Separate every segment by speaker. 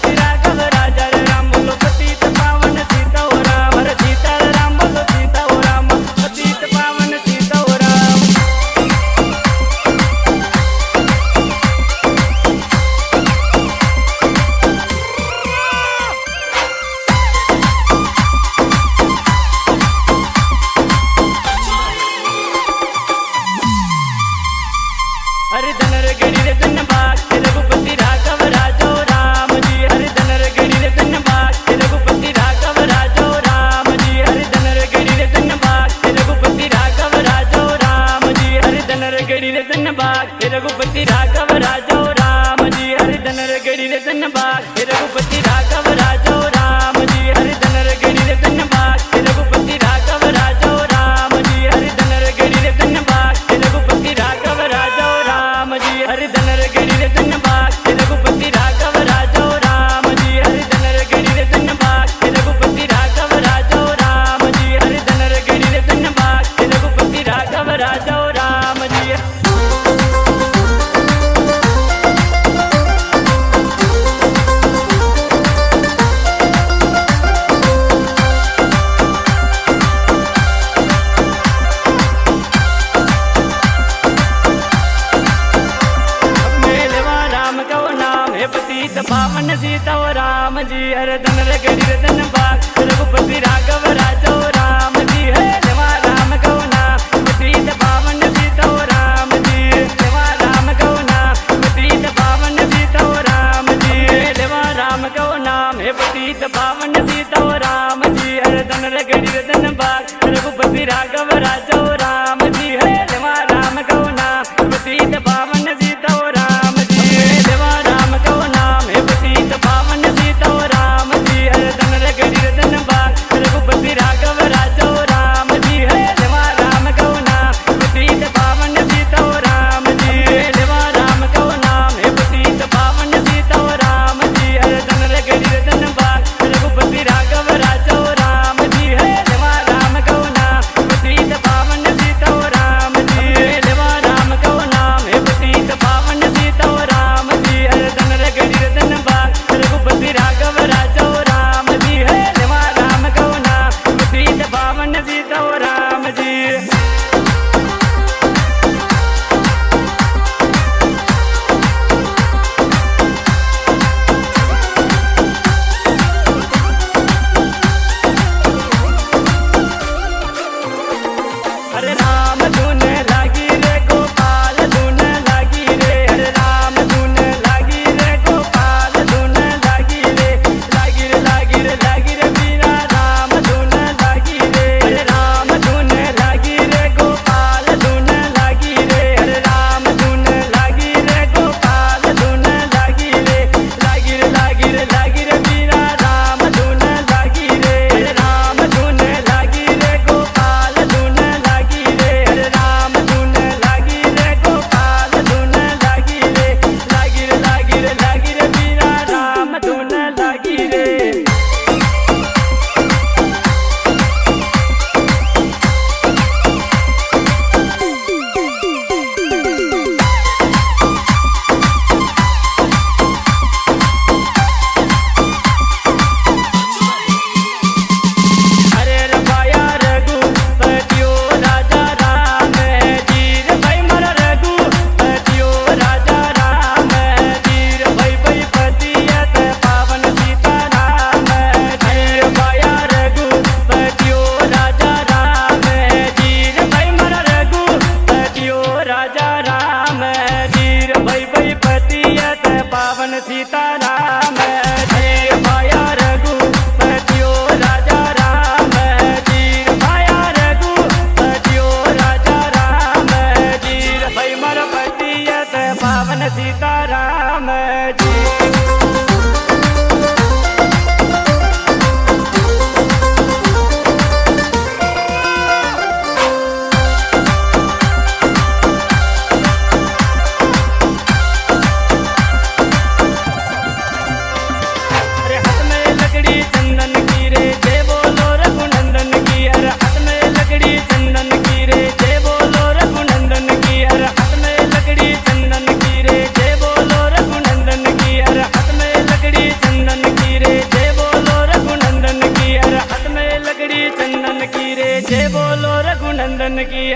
Speaker 1: रघुपति राघव राजा राम बोलो पतित पावन सीता ओ राम। हरे सीता राम बोलो सीता ओ राम पतित पावन सीता ओ राम। हरे धनर गड़ी रे धन बाग रघुपति राघव राजो राम जी। हरे धनर गड़ी रे धन बाग रघुपति राघव राजो राम जी। हरे धनर गड़ी रे धन बाग रघुपति राघव राजो राम जी। हरे धनर गड़ी रे धन बाग रघुपति राघव राजो राम जी। हरे धनर गड़ी रे धन बाग रघुपति राघव राजो राम जी। हरे धनर गड़ी रे धन बाग रघुपति राघव राजो राम जी। हरे धनर गड़ी रे धन बाग रघुपति राघव राजो राम जी। हरे धनर गड़ी रे धन बाग रघुपति राघव राजो राम जी। हरे धनर गड़ी रे धन बाग रघुपति राघव राजो राम जी। हरे धनर गड़ी रे धन बाग रघुपति राघव राजो राम जी। पतित पावन सीता ओ राम जी। हरे धनर गड़ी रे धन बाग रघुपति राघव राजो राम जी। हे देवा राम को नाम पतित पावन सीता ओ राम जी। देवा राम को नाम पतित पावन सीता ओ राम जी। देवा राम को नाम है पतित पावन सीता ओ राम जी। हरे धनर गड़ी रे धन बाग रघुपति राघव राजो राम जी। हे देवा राम को नाम पतित पावन सीता ओ राम जी। देवा राम को नाम है पतित पावन सीता ओ राम जी। हरे धनर गड़ी रे धन बाग रघुपति राघव राजो राम जी। हे देवा राम को नाम पतित पावन सीता ओ राम जी। देवा राम को नाम है पतित पावन सीता ओ राम जी। हरे धनर गड़ी रे धन बाग रघुपति राघव राजो राम जी। हे देवा राम को नाम पतित पावन सीता ओ राम जी। देवा राम को नाम है पतित पावन सीता ओ राम जी। हरे धनर गड़ी रे धन बाग रघुपति राघव राजो राम जी। हे देवा राम को नाम पतित पावन सीता ओ राम जी। हरे राम धुन लागी रे गोपाल धुन लागी रे। हरे राम धुन लागी रे गोपाल धुन लागी रे। लागी रे लागी रे लागी रे मीरा राम धुन लागी रे। हरे राम धुन लागी रे गोपाल धुन लागी रे। हरे राम धुन लागी रे गोपाल धुन लागी रे। लागी रे लागी रे लागी रे मीरा राम धुन लागी रे। हरे राम धुन लागी रे गोपाल धुन लागी रे। हरे राम धुन लागी रे गोपाल धुन लागी रे। लागी रे लागी रे लागी रे मीरा राम धुन लागी रे। हरे रबाया रघुपति ओ राजा राम जी। रे भाई मर रघुपति ओ राजा राम जी। रे भाई भाई पतियत पावन सीता राम जी। रबाया रघुपति ओ राजा राम जी। रे भाई मर रघुपति ओ राजा राम जी। रे भाई भाई पतियत पावन सीता राम जी। रबाया रघुपति ओ राजा राम जी। रबाया रघुपति ओ राजा राम जी। रे भाई मर पतियत पावन सीता राम जी। अरे हाथ में लकड़ी चंदन की रे जय बोलो रघुनंदन की। हर हाथ में लकड़ी चंदन की रे जय बोलो रघुनंदन की। हर हाथ में लकड़ी चंदन की रे जय बोलो रघुनंदन की। हर हाथ में लकड़ी चंदन रतन की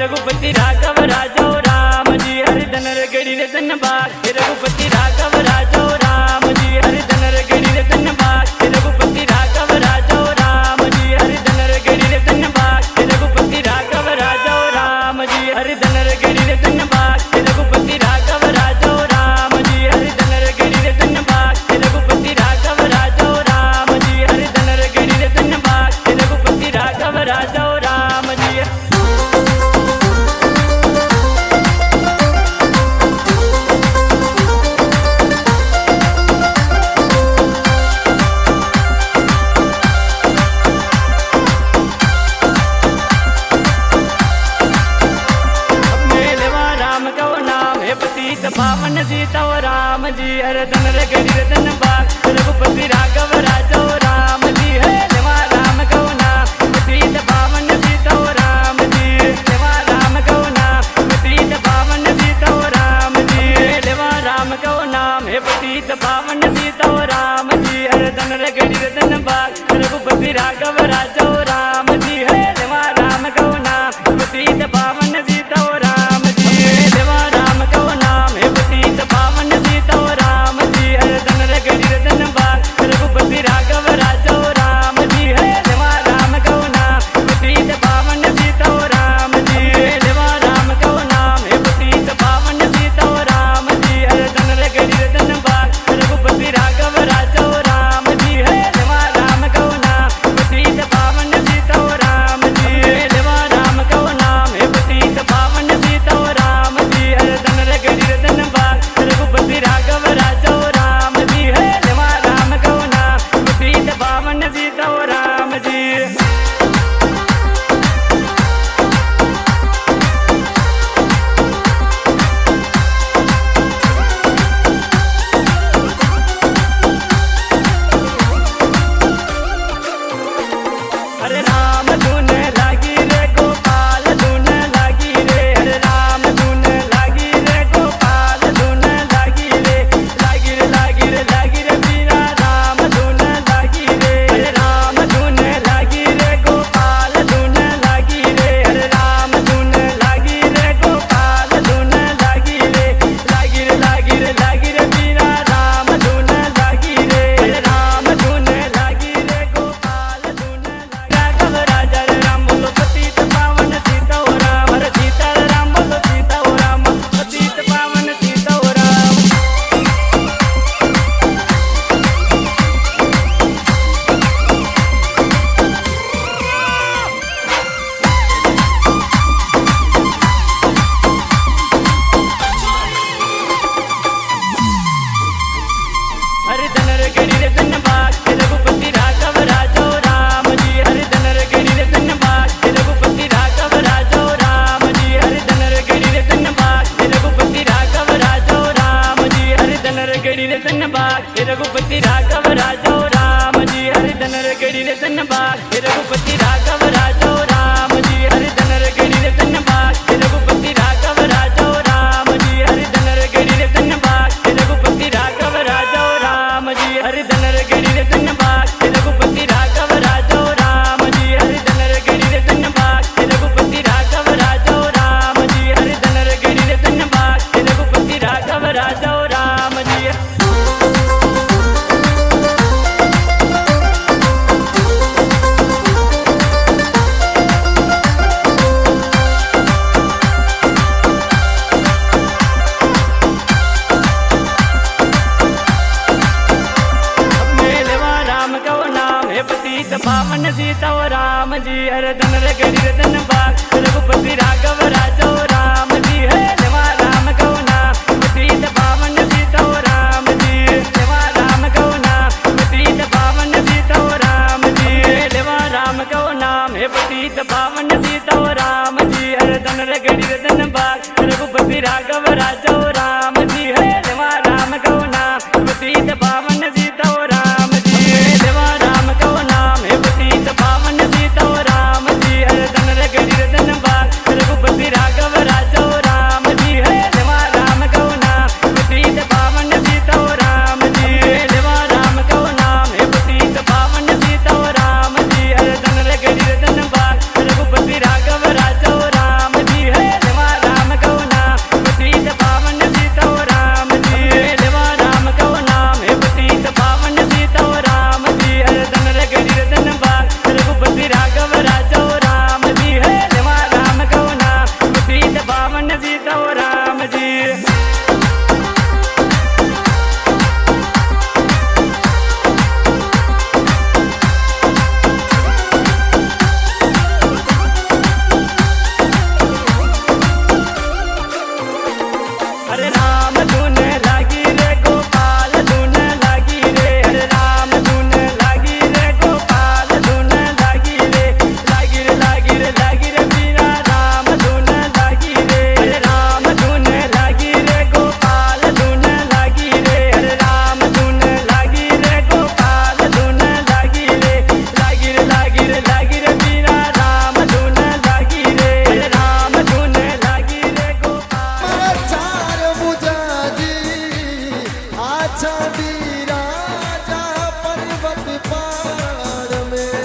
Speaker 1: रघुपति राघव राजो राम जी हरिधन गढ़ी रतन बाग रघुपति राघव राजो राम जी हरिधन गढ़ी रतन बाग रघुपति राघव राजो राम जी हरिधन गढ़ी रतन बाग रघुपति राघव राजो राम जी हरिधन गढ़ी रतन बाग रघुपति राघव राजो राम जी हरिधन गढ़ी रतन बाग रघुपति राघव राजो राम जी हरिधन गढ़ी रतन बाग रघुपति राघव राजो राम जी। पावन सीता राम जी हरदन गढ़ी रतन बाग रघुपति राघव राजो राम जी है लेवा राम गौना प्रीत पावन सीता राम जी लेवा राम गौना प्रीत पावन सीता राम जी लेवा राम गौना है प्रीत पावन सीता राम जी हरदन गढ़ी रतन बाग रघुपति राघव राजो राम जी है लेवा राम गौना प्रीत पावन सीता राम गढ़ी रे धनबाद रघुपति राघव राजो राम जी हरिधन रे गढ़ी रे धनबाद रघुपति राघव राजो राम जी हरिधन रे गढ़ी रे धनबाद रघुपति राघव राजो राम जी हरिधन रे गढ़ी रे धनबाद रघुपति राघव राजो राम जी हरिधन रे गढ़ी रे धनबाद रघुपति राघव राजो राम जी हरिधन रे गढ़ी रे धनबाद रघुपति राघव राजो राम जी। पावन सीता राम जी हरधन रे गढ़ी रे धनबाद रघुपति राघव राजो राम जी है देवा राम को नाम पतित पावन सीता राम जी देवा राम को नाम पतित पावन सीता राम जी देवा राम को नाम है पतित पावन सीता राम जी हरधन रे गढ़ी रे धनबाद रघुपति राघव राजो राम जी है देवा राम को नाम पतित पावन सीता राम जी देवा राम को नाम है पतित पावन सीता राम जी हरधन रे गढ़ी रे धनबाद रघुपति राघव राजो राम जी है देवा राम को नाम पतित पावन सीता राम जी देवा राम को नाम है पतित पावन सीता राम जी हरधन रे गढ़ी रे धनबाद रघुपति राघव राजो राम जी है देवा राम को नाम पतित पावन सीता राम जी देवा राम को नाम है पतित पावन सीता राम जी हरधन रे गढ़ी रे धनबाद रघुपति राघव राजो राम जी है देवा राम को नाम पतित पावन सीता राम जी। हरे राम धुन लागी रे गोपाल धुन लागी रे हरे राम धुन लागी रे गोपाल धुन लागी रे लागी रे लागी रे लागी रे मीरा राम धुन लागी रे हरे राम धुन लागी रे गोपाल धुन लागी रे हरे राम धुन लागी रे गोपाल धुन लागी रे लागी रे लागी रे लागी रे मीरा राम धुन लागी रे हरे राम धुन लागी रे गोपाल
Speaker 2: चार मुजाजी आजा राजा पर्वत पहाड़ में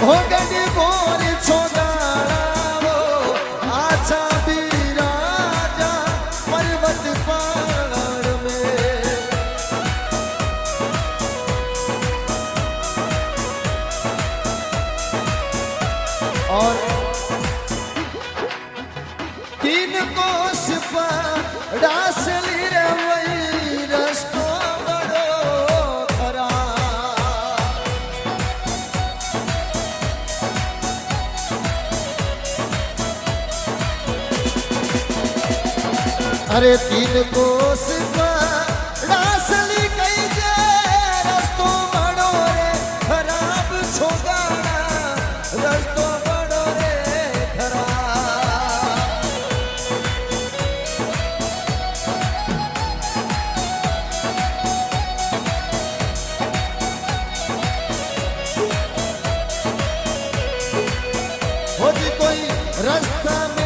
Speaker 2: हो गई बोर छोड़ाओ आजा राजा पर्वत पहाड़ में और तीन कोस पर डासली रे वही रस्तो बड़ो खरा अरे तीन कोस पर डासली कई जे रस्तो बड़ो रे खराब छोगाना रस्तो बड़ो रे खराब हो जी कोई रास्ता में